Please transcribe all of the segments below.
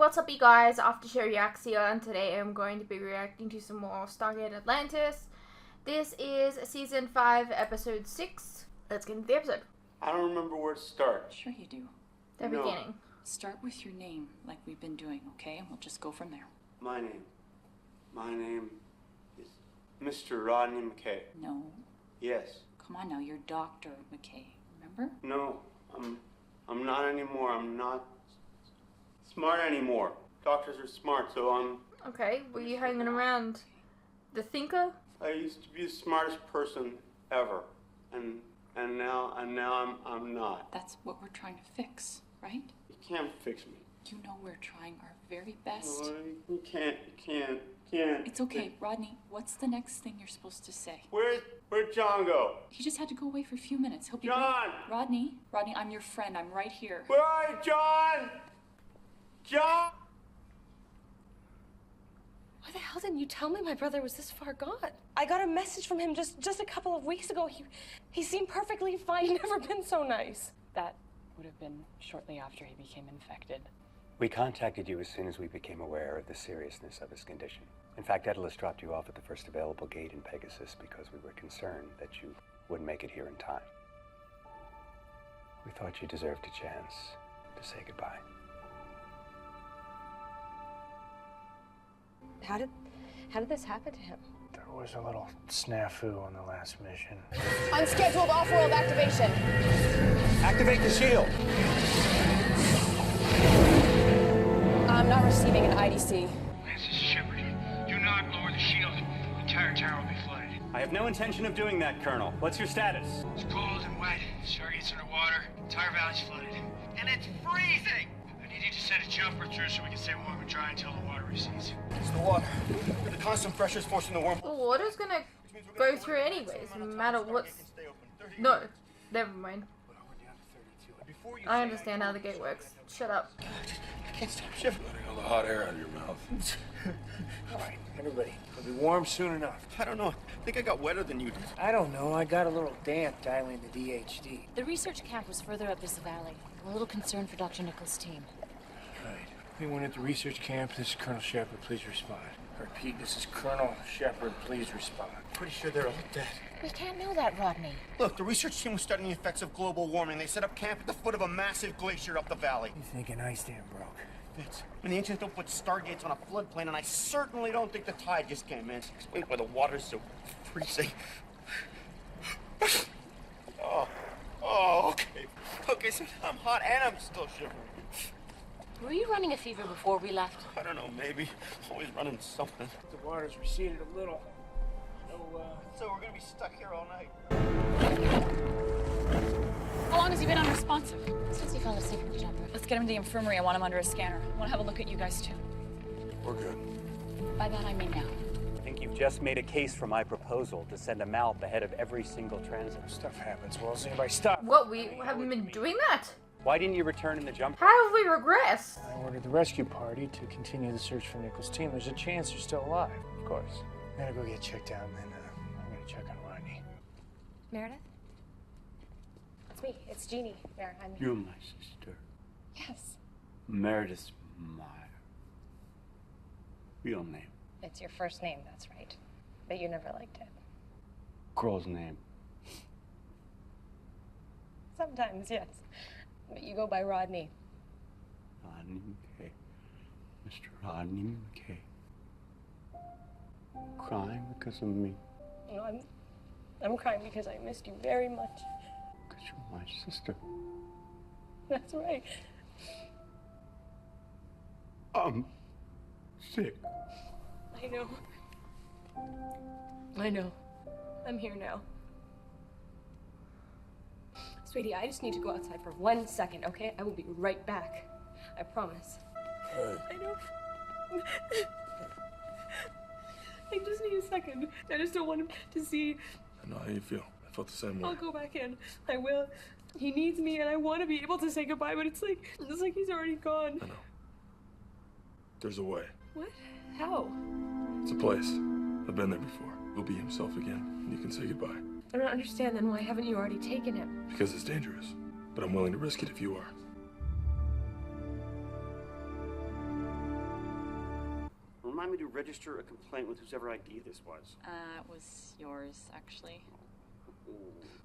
what's up you guys, After Show Reacts here, and today I'm going to be reacting to some more Stargate Atlantis. This is Season 5, Episode 6. Let's get into the episode. I don't remember where to start. Sure you do. The beginning. Start with your name, like we've been doing, okay? And we'll just go from there. My name is Mr. Rodney McKay. No. Yes. Come on now, you're Dr. McKay, remember? No, I'm not anymore. I'm not smart anymore. Doctors are smart, so I'm... Okay, were you hanging around the thinker? I used to be the smartest person ever, and now I'm not. That's what we're trying to fix, right? You can't fix me. You know we're trying our very best. No, you can't. It's okay, Rodney. What's the next thing you're supposed to say? Where'd John go? He just had to go away for a few minutes. He'll be John! right. Rodney, I'm your friend. I'm right here. Where are you, John? John! Why the hell didn't you tell me my brother was this far gone? I got a message from him just a couple of weeks ago. He seemed perfectly fine. He'd never been so nice. That would have been shortly after he became infected. We contacted you as soon as we became aware of the seriousness of his condition. In fact, Daedalus dropped you off at the first available gate in Pegasus because we were concerned that you wouldn't make it here in time. We thought you deserved a chance to say goodbye. How did this happen to him? There was a little snafu on the last mission. Unscheduled off-world activation. Activate the shield! I'm not receiving an IDC. This is Sheppard. Do not lower the shield. The entire tower will be flooded. I have no intention of doing that, Colonel. What's your status? It's cold and wet. Stargate's underwater. The entire valley's flooded. And it's freezing! I need you to send a jumper through so we can stay warm and dry until the water recedes. It's the water. The constant pressure is forcing the wormhole. The water's gonna go through anyways, no matter what's... No, never mind. I understand how the gate works. Shut up. I can't stop shivering. Letting all the hot air out of your mouth. All right, everybody. It'll be warm soon enough. I don't know. I think I got wetter than you did. I don't know. I got a little damp dialing the DHD. The research camp was further up this valley. I'm a little concerned for Dr. Nichols' team. Right. Anyone at the research camp? This is Colonel Sheppard. Please respond. I repeat, this is Colonel Sheppard. Please respond. Pretty sure they're all dead. We can't know that, Rodney. Look, the research team was studying the effects of global warming. They set up camp at the foot of a massive glacier up the valley. You think an ice dam broke? Fitz. And the ancients don't put stargates on a floodplain, and I certainly don't think the tide just came in. Explain why the water's so freezing. Okay. Okay, so I'm hot and I'm still shivering. Were you running a fever before we left? I don't know, maybe. Always running something. The water's receded a little. So we're gonna be stuck here all night. How long has he been unresponsive? Since he fell asleep in the jumper. Let's get him to the infirmary. I want him under a scanner. I want to have a look at you guys, too. We're good. By that I mean now. I think you've just made a case for my proposal to send a MALP ahead of every single transit. Stuff happens. Well, does anybody stop? What, we haven't been doing that? Why didn't you return in the jumper? How have we regressed? I ordered the rescue party to continue the search for Nichols' team. There's a chance they're still alive, of course. I'm gonna go get checked out, and then I'm gonna check on Rodney. Meredith? It's me. It's Jeannie. There, I'm... You're my sister. Yes. Meredith Meyer. Real name. It's your first name, that's right. But you never liked it. Girl's name. Sometimes, yes. But you go by Rodney. Rodney McKay. Mr. Rodney McKay. Crying because of me. No, I'm crying because I missed you very much. Because you're my sister. That's right. I'm sick. I know. I know. I'm here now. Sweetie, I just need to go outside for 1 second, okay? I will be right back. I promise. Hey. I know. I just need a second. I just don't want him to see. I know how you feel. I felt the same way. I'll go back in. I will. He needs me, and I want to be able to say goodbye, but it's like he's already gone. I know. There's a way. What? How? It's a place. I've been there before. He'll be himself again, and you can say goodbye. I don't understand, then why haven't you already taken him? Because it's dangerous. But I'm willing to risk it if you are. me to register a complaint with whosever ID this was? It was yours, actually.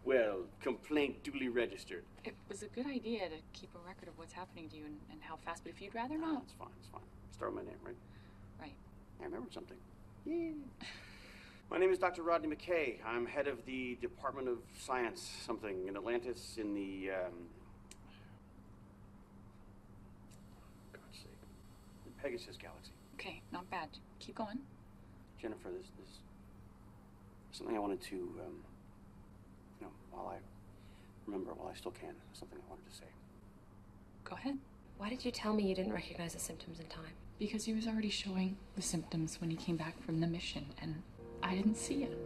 Well, complaint duly registered. It was a good idea to keep a record of what's happening to you and how fast, but if you'd rather not... It's fine, it's fine. Start with my name, right? Right. I remembered something. Yeah. My name is Dr. Rodney McKay. I'm head of the Department of Science, something, in Atlantis, in the, God's sake, the Pegasus galaxy. Okay, not bad. Keep going. Jennifer, there's something I wanted to, while I remember, while I still can, something I wanted to say. Go ahead. Why did you tell me you didn't recognize the symptoms in time? Because he was already showing the symptoms when he came back from the mission, and I didn't see it.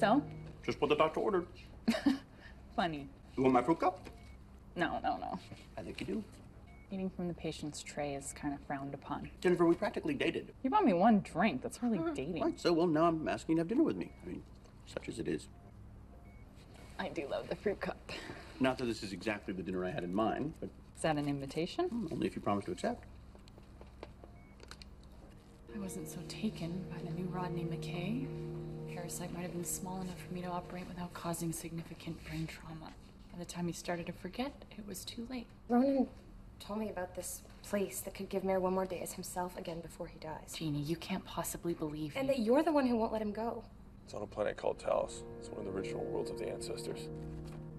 So? Just what the doctor ordered. Funny. You want my fruit cup? No. I think you do. Eating from the patient's tray is kind of frowned upon. Jennifer, we practically dated. You bought me one drink. That's hardly dating. Right, so, well, now I'm asking you to have dinner with me. I mean, such as it is. I do love the fruit cup. Not that this is exactly the dinner I had in mind, but... Is that an invitation? Only if you promise to accept. I wasn't so taken by the new Rodney McKay. Parasite might have been small enough for me to operate without causing significant brain trauma. By the time he started to forget, it was too late. Ronan told me about this place that could give Mayor one more day as himself again before he dies. Jeannie, you can't possibly believe And me. that you're the one who won't let him go. It's on a planet called Talos. It's one of the original worlds of the ancestors.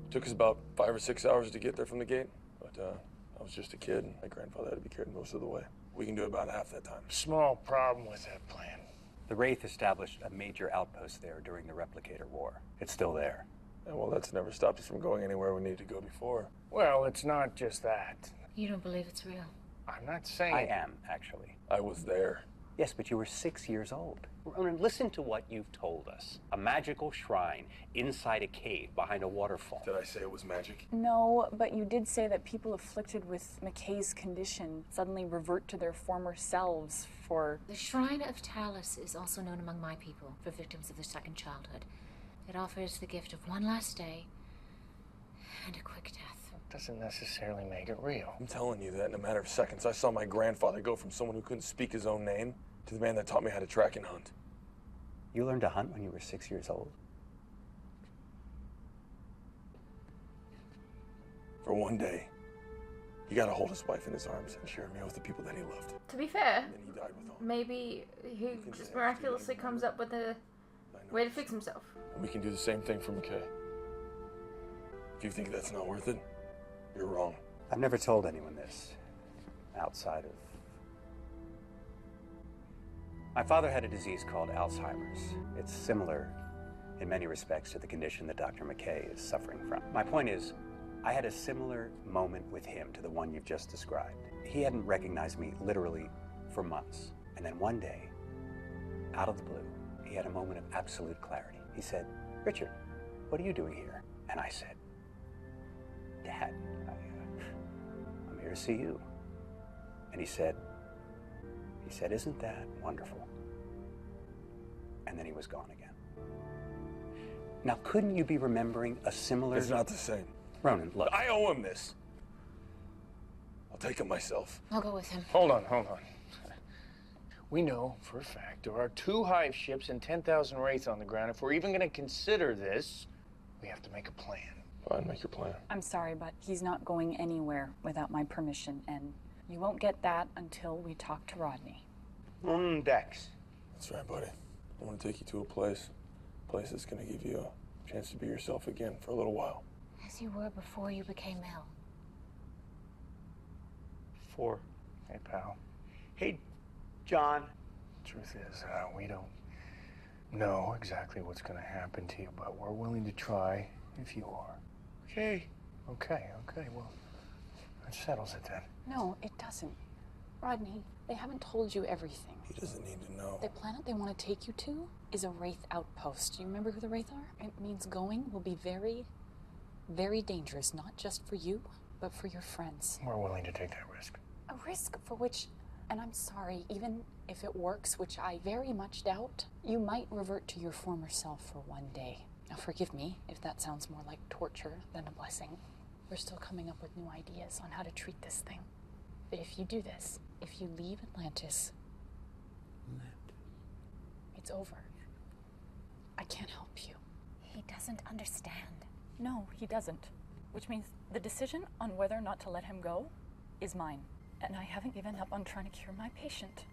Took us about 5 or 6 hours to get there from the gate, but I was just a kid, and my grandfather had to be carried most of the way. We can do about half that time. Small problem with that plan. The Wraith established a major outpost there during the Replicator War. It's still there. Yeah, well, that's never stopped us from going anywhere we needed to go before. Well, it's not just that. You don't believe it's real? I'm not saying... I am, actually. I was there. Yes, but you were 6 years old. Ronan, listen to what you've told us. A magical shrine inside a cave behind a waterfall. Did I say it was magic? No, but you did say that people afflicted with McKay's condition suddenly revert to their former selves for... The Shrine of Talos is also known among my people for victims of the second childhood. It offers the gift of one last day and a quick death. Doesn't necessarily make it real. I'm telling you that in a matter of seconds, I saw my grandfather go from someone who couldn't speak his own name to the man that taught me how to track and hunt. You learned to hunt when you were 6 years old? For one day, he got to hold his wife in his arms and share a meal with the people that he loved. To be fair, And then he died with all. maybe he just miraculously comes up with a way to fix himself. And we can do the same thing for McKay. If you think that's not worth it, you're wrong. I've never told anyone this, outside of... My father had a disease called Alzheimer's. It's similar, in many respects, to the condition that Dr. McKay is suffering from. My point is, I had a similar moment with him to the one you've just described. He hadn't recognized me, literally, for months. And then one day, out of the blue, he had a moment of absolute clarity. He said, "Richard, what are you doing here?" And I said, "Dad, I'm here to see you." And he said, "Isn't that wonderful?" And then he was gone again. Now, couldn't you be remembering a similar... It's not the same. Ronan, look. I owe him this. I'll take it myself. I'll go with him. Hold on. We know for a fact there are 2 hive ships and 10,000 Wraith on the ground. If we're even going to consider this, we have to make a plan. Fine, make your plan. I'm sorry, but he's not going anywhere without my permission, and you won't get that until we talk to Rodney. On decks. That's right, buddy. I want to take you to a place that's going to give you a chance to be yourself again for a little while. As you were before you became ill. 4. Hey, pal. Hey, John. Truth is, we don't know exactly what's going to happen to you, but we're willing to try if you are. Okay. Okay, well, that settles it then. No, it doesn't. Rodney, they haven't told you everything. He doesn't need to know. The planet they want to take you to is a Wraith outpost. Do you remember who the Wraith are? It means going will be very, very dangerous, not just for you, but for your friends. We're willing to take that risk. A risk for which, and I'm sorry, even if it works, which I very much doubt, you might revert to your former self for one day. Now forgive me if that sounds more like torture than a blessing. We're still coming up with new ideas on how to treat this thing. But if you do this, If you leave Atlantis, it's over. I can't help you. He doesn't understand. No, he doesn't. Which means the decision on whether or not to let him go is mine. And I haven't given up on trying to cure my patient.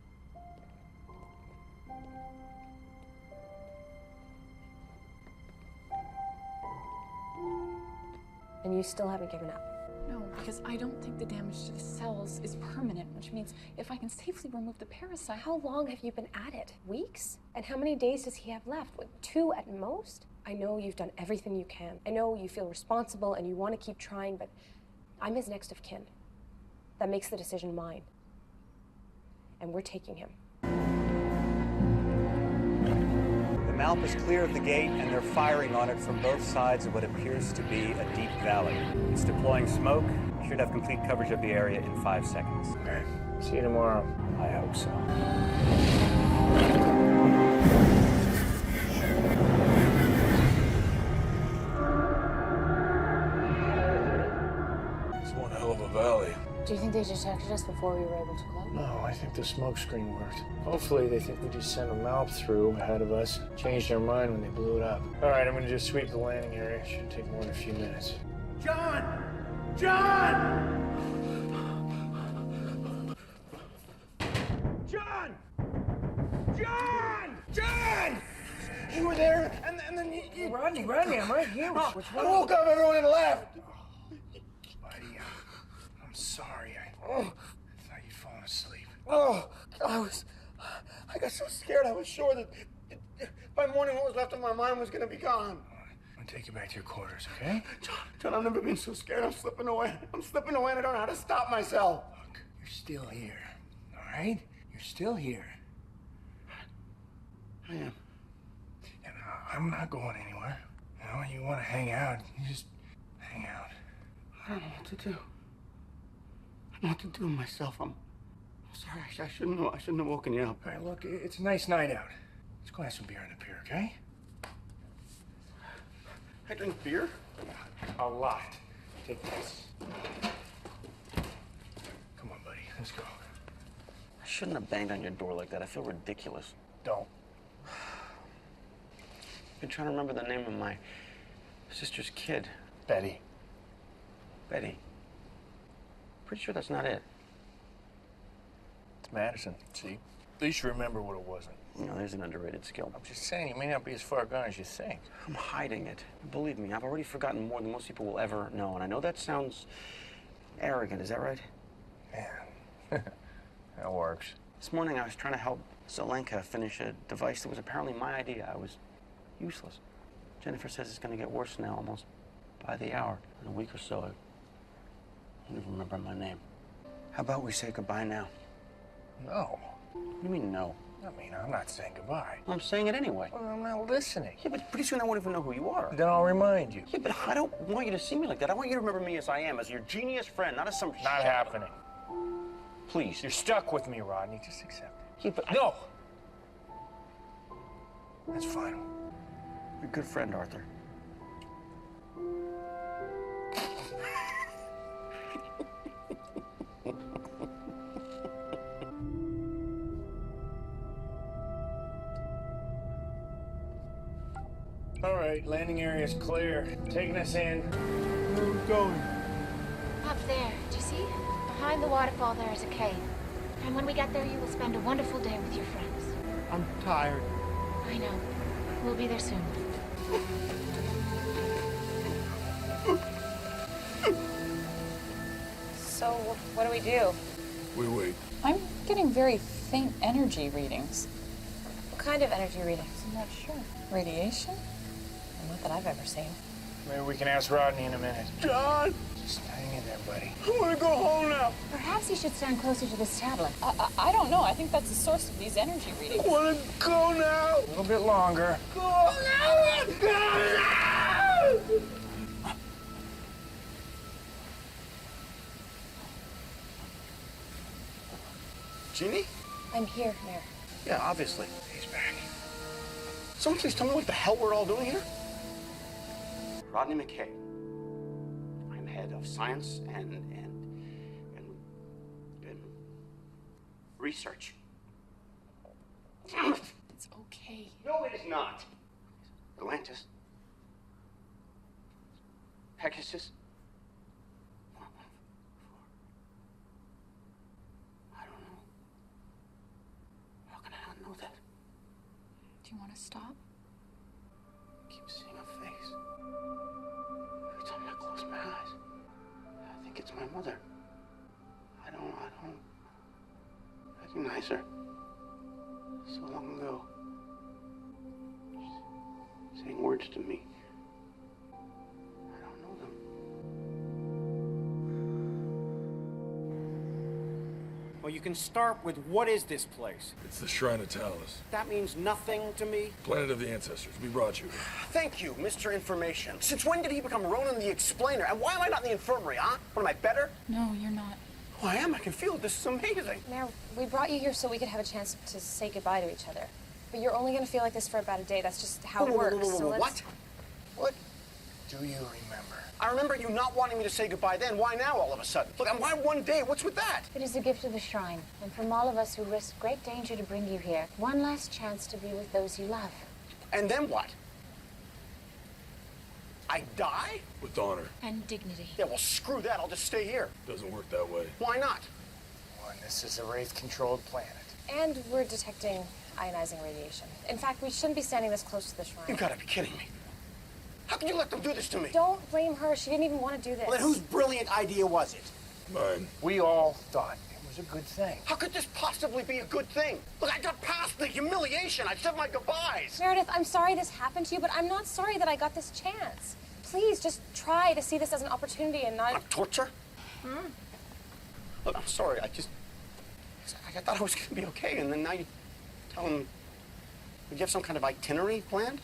And you still haven't given up? No, because I don't think the damage to the cells is permanent, which means if I can safely remove the parasite... How long have you been at it? Weeks? And how many days does he have left? What, 2 at most? I know you've done everything you can. I know you feel responsible and you want to keep trying, but I'm his next of kin. That makes the decision mine. And we're taking him. The Malp is clear of the gate, and they're firing on it from both sides of what appears to be a deep valley. It's deploying smoke. Should have complete coverage of the area in 5 seconds. Okay. See you tomorrow. I hope so. It's one hell of a valley. Do you think they detected us before we were able to close? No, I think the smoke screen worked. Hopefully they think we just sent a Malp through ahead of us. Changed their mind when they blew it up. All right, I'm gonna just sweep the landing area. Shouldn't take more than a few minutes. John! John! John! John! John! You were there, and then you... Rodney, I'm right here. I woke up, everyone had left. Buddy, I'm sorry. I thought you'd fallen asleep. Oh, I got so scared. I was sure that by morning what was left of my mind was gonna be gone. I'm gonna take you back to your quarters, okay? John, I've never been so scared. I'm slipping away and I don't know how to stop myself. Look, you're still here, all right? You're still here. I am. And I'm not going anywhere. You know, you want to hang out, you just hang out. I don't know what to do. I don't know what to do with myself. I'm sorry. I shouldn't have woken you up. All right, look, it's a nice night out. Let's go have some beer in the pier, okay? I drink beer? A lot. Take this. Come on, buddy. Let's go. I shouldn't have banged on your door like that. I feel ridiculous. Don't. I've been trying to remember the name of my sister's kid. Betty. Betty. Pretty sure that's not it. It's Madison, see? At least you remember what it wasn't. You know, there's an underrated skill. I'm just saying, you may not be as far gone as you think. I'm hiding it. Believe me, I've already forgotten more than most people will ever know. And I know that sounds arrogant. Is that right? Yeah. That works. This morning I was trying to help Zelenka finish a device that was apparently my idea. I was useless. Jennifer says it's going to get worse now, almost by the hour. In a week or so, I won't even remember my name. How about we say goodbye now? No. What do you mean, no? I mean, I'm not saying goodbye. I'm saying it anyway. Well, I'm not listening. Yeah, but pretty soon I won't even know who you are. Then I'll remind you. Yeah, but I don't want you to see me like that. I want you to remember me as I am, as your genius friend, not as some Not happening. Please. You're stuck with me, Rodney. Just accept it. Yeah, but No! That's final. You're a good friend, Arthur. All right, landing area's clear. Taking us in. Where are we going? Up there, do you see? Behind the waterfall there is a cave. And when we get there, you will spend a wonderful day with your friends. I'm tired. I know. We'll be there soon. So, what do we do? We wait. I'm getting very faint energy readings. What kind of energy readings? I'm not sure. Radiation? Not that I've ever seen. Maybe we can ask Rodney in a minute. John! Just hang in there, buddy. I want to go home now. Perhaps you should stand closer to this tablet. I don't know. I think that's the source of these energy readings. I want to go now. A little bit longer. Go now. Go now. Jeannie? I'm here, Mayor. Yeah, obviously. He's back. Someone please tell me what the hell we're all doing here? Rodney McKay. I'm head of science and research. It's okay. No, it is not. Atlantis. Pegasus. I don't know. How can I not know that? Do you want to stop? I keep seeing a face. Every time I close my eyes, I think it's my mother. I don't recognize her. So long ago. She's saying words to me. I don't know them. Well, you can start with what is this place? It's the Shrine of Talos. That means nothing to me. Planet of the Ancestors. We brought you here. Thank you, Mr. Information. Since when did he become Ronan the Explainer? And why am I not in the infirmary, huh? What, am I better? No, you're not. Oh, I am. I can feel it. This is amazing. Mayor, we brought you here so we could have a chance to say goodbye to each other. But you're only gonna feel like this for about a day. That's just how it works. So let's... What? What? Do you remember? I remember you not wanting me to say goodbye then. Why now, all of a sudden? Look, why one day? What's with that? It is a gift of the shrine, and from all of us who risked great danger to bring you here, one last chance to be with those you love. And then what? I die? With honor. And dignity. Yeah, well, screw that. I'll just stay here. Doesn't work that way. Why not? One, this is a Wraith-controlled planet. And we're detecting ionizing radiation. In fact, we shouldn't be standing this close to the shrine. You gotta be kidding me. How can you let them do this to me? Don't blame her. She didn't even want to do this. Well, then whose brilliant idea was it? Mine. We all thought it was a good thing. How could this possibly be a good thing? Look, I got past the humiliation. I said my goodbyes. Meredith, I'm sorry this happened to you, but I'm not sorry that I got this chance. Please, just try to see this as an opportunity and not... Torture? Look, I'm sorry. I thought I was going to be okay, and then now you tell him... You have some kind of itinerary planned?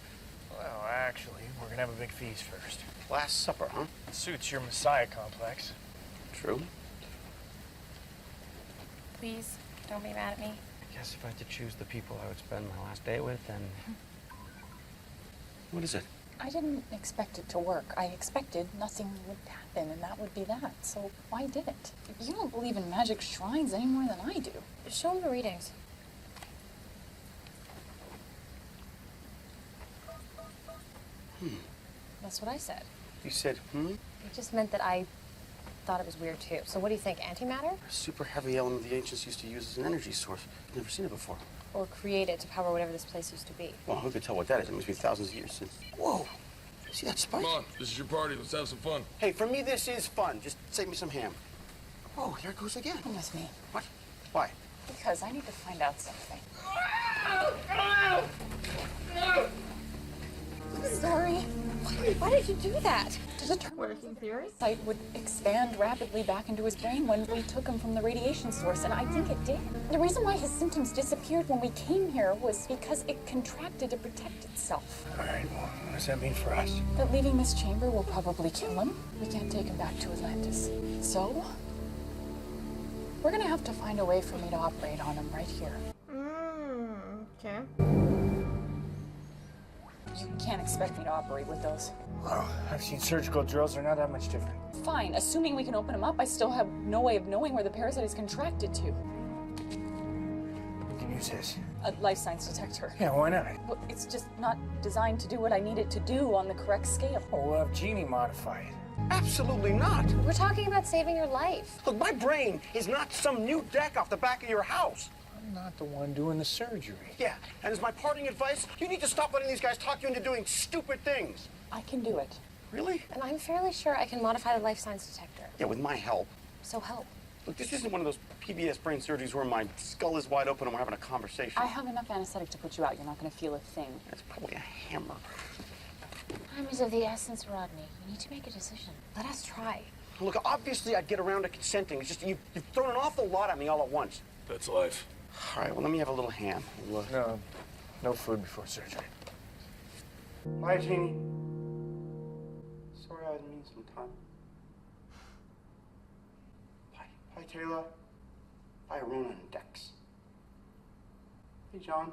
Well, actually, we're gonna have a big feast first. Last supper, huh? Suits your Messiah complex. True. Please, don't be mad at me. I guess if I had to choose the people I would spend my last day with, then... What is it? I didn't expect it to work. I expected nothing would happen, and that would be that. So why did it? You don't believe in magic shrines any more than I do. Show him the readings. That's what I said. You said, It just meant that I thought it was weird too. So what do you think, antimatter? A super heavy element the ancients used to use as an energy source. I've never seen it before. Or create it to power whatever this place used to be. Well, who could tell what that is? It must be thousands of years since. Whoa! See that spike? Come on, this is your party. Let's have some fun. Hey, for me, this is fun. Just save me some ham. Oh, there it goes again. Come with me. What? Why? Because I need to find out something. Sorry. Why did you do that? To determine Working theory? sight would expand rapidly back into his brain when we took him from the radiation source, and I think it did. The reason why his symptoms disappeared when we came here was because it contracted to protect itself. All right, well, what does that mean for us? That leaving this chamber will probably kill him. We can't take him back to Atlantis. So, we're gonna have to find a way for me to operate on him right here. Okay. You can't expect me to operate with those. Well, I've seen surgical drills. They're not that much different. Fine, assuming we can open him up, I still have no way of knowing where the parasite is contracted to. We can use this. A life science detector. Yeah, why not? Well, it's just not designed to do what I need it to do on the correct scale. Oh, we'll have Jeannie modify it. Absolutely not. We're talking about saving your life. Look, my brain is not some new deck off the back of your house. I'm not the one doing the surgery. Yeah, and as my parting advice, you need to stop letting these guys talk you into doing stupid things. I can do it. Really? And I'm fairly sure I can modify the life science detector. Yeah, with my help. So help. Look, this isn't one of those PBS brain surgeries where my skull is wide open and we're having a conversation. I have enough anesthetic to put you out. You're not going to feel a thing. That's probably a hammer. Time is of the essence, Rodney. You need to make a decision. Let us try. Look, obviously I'd get around to consenting. It's just you've thrown an awful lot at me all at once. That's life. All right, well, let me have a little ham. No food before surgery. Bye, Jeannie. Sorry I didn't mean some time. Bye, Taylor. Bye, Ronan and Dex. Hey, John.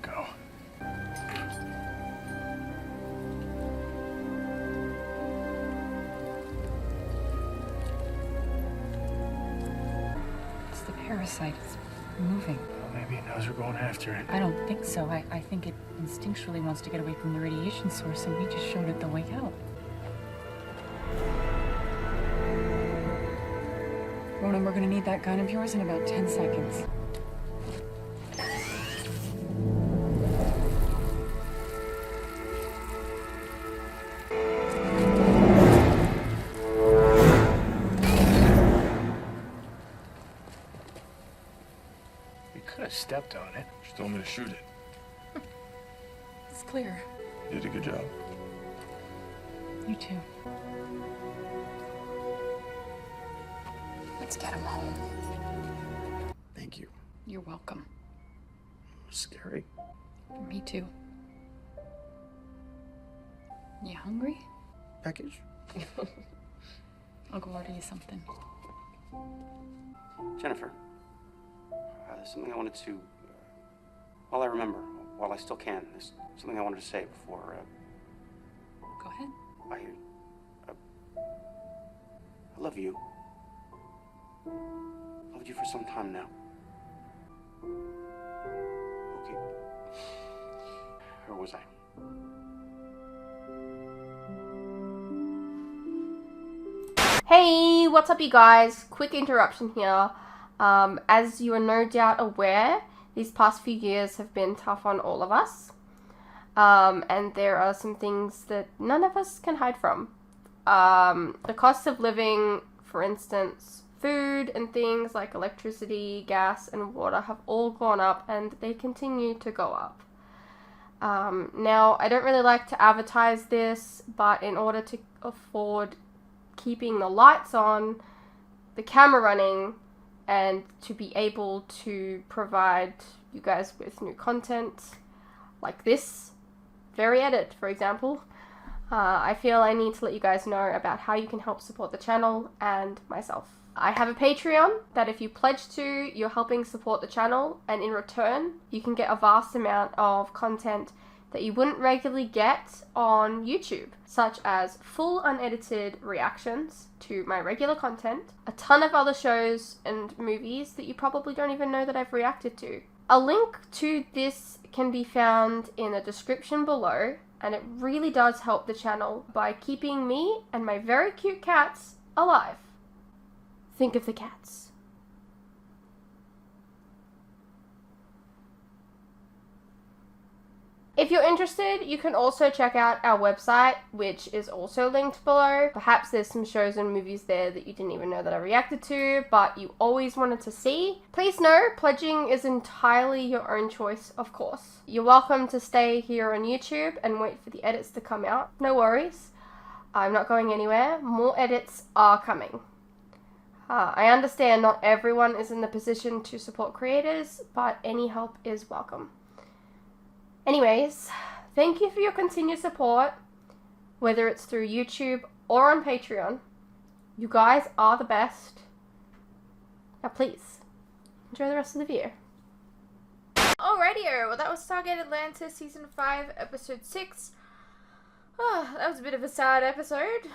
Go. parasite is moving. Well, maybe it knows we're going after it. I don't think so. I think it instinctually wants to get away from the radiation source, and we just showed it the way out. Ronan, we're gonna need that gun of yours in about 10 seconds. You could have stepped on it. She told me to shoot it. It's clear. You did a good job. You too. Let's get him home. Thank you. You're welcome. Scary. Me too. You hungry? Package? I'll go order you something. Jennifer, there's something I wanted to, while I remember, while I still can, there's something I wanted to say before, Go ahead. I love you. Loved you for some time now. Okay. Where was I? Hey, what's up you guys? Quick interruption here. As you are no doubt aware, these past few years have been tough on all of us. And there are some things that none of us can hide from. The cost of living, for instance, food and things like electricity, gas, and water have all gone up, and they continue to go up. Now, I don't really like to advertise this, but in order to afford keeping the lights on, the camera running, and to be able to provide you guys with new content like this very edit, for example, I feel I need to let you guys know about how you can help support the channel and myself. I have a Patreon that if you pledge to, you're helping support the channel, and in return, you can get a vast amount of content that you wouldn't regularly get on YouTube, such as full unedited reactions to my regular content, a ton of other shows and movies that you probably don't even know that I've reacted to. A link to this can be found in the description below, and it really does help the channel by keeping me and my very cute cats alive. Think of the cats. If you're interested, you can also check out our website, which is also linked below. Perhaps there's some shows and movies there that you didn't even know that I reacted to, but you always wanted to see. Please know, pledging is entirely your own choice, of course. You're welcome to stay here on YouTube and wait for the edits to come out. No worries. I'm not going anywhere. More edits are coming. I understand not everyone is in the position to support creators, but any help is welcome. Anyways, thank you for your continued support, whether it's through YouTube or on Patreon. You guys are the best. Now please, enjoy the rest of the video. Alrighty, well that was Stargate Atlantis Season 5, Episode 6. Oh, that was a bit of a sad episode.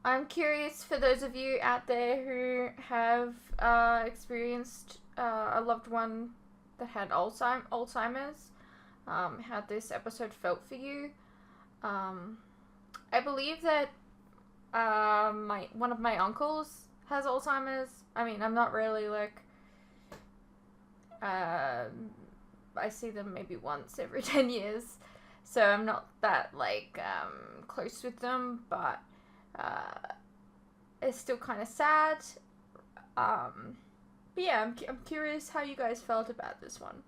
I'm curious for those of you out there who have experienced a loved one that had Alzheimer's, how this episode felt for you. I believe that one of my uncles has Alzheimer's. I mean, I'm not really like, I see them maybe once every 10 years, so I'm not that like close with them, but it's still kind of sad. But yeah, I'm curious how you guys felt about this one.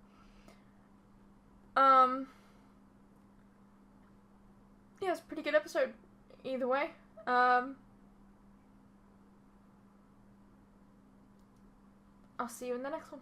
Yeah, it's a pretty good episode either way. I'll see you in the next one.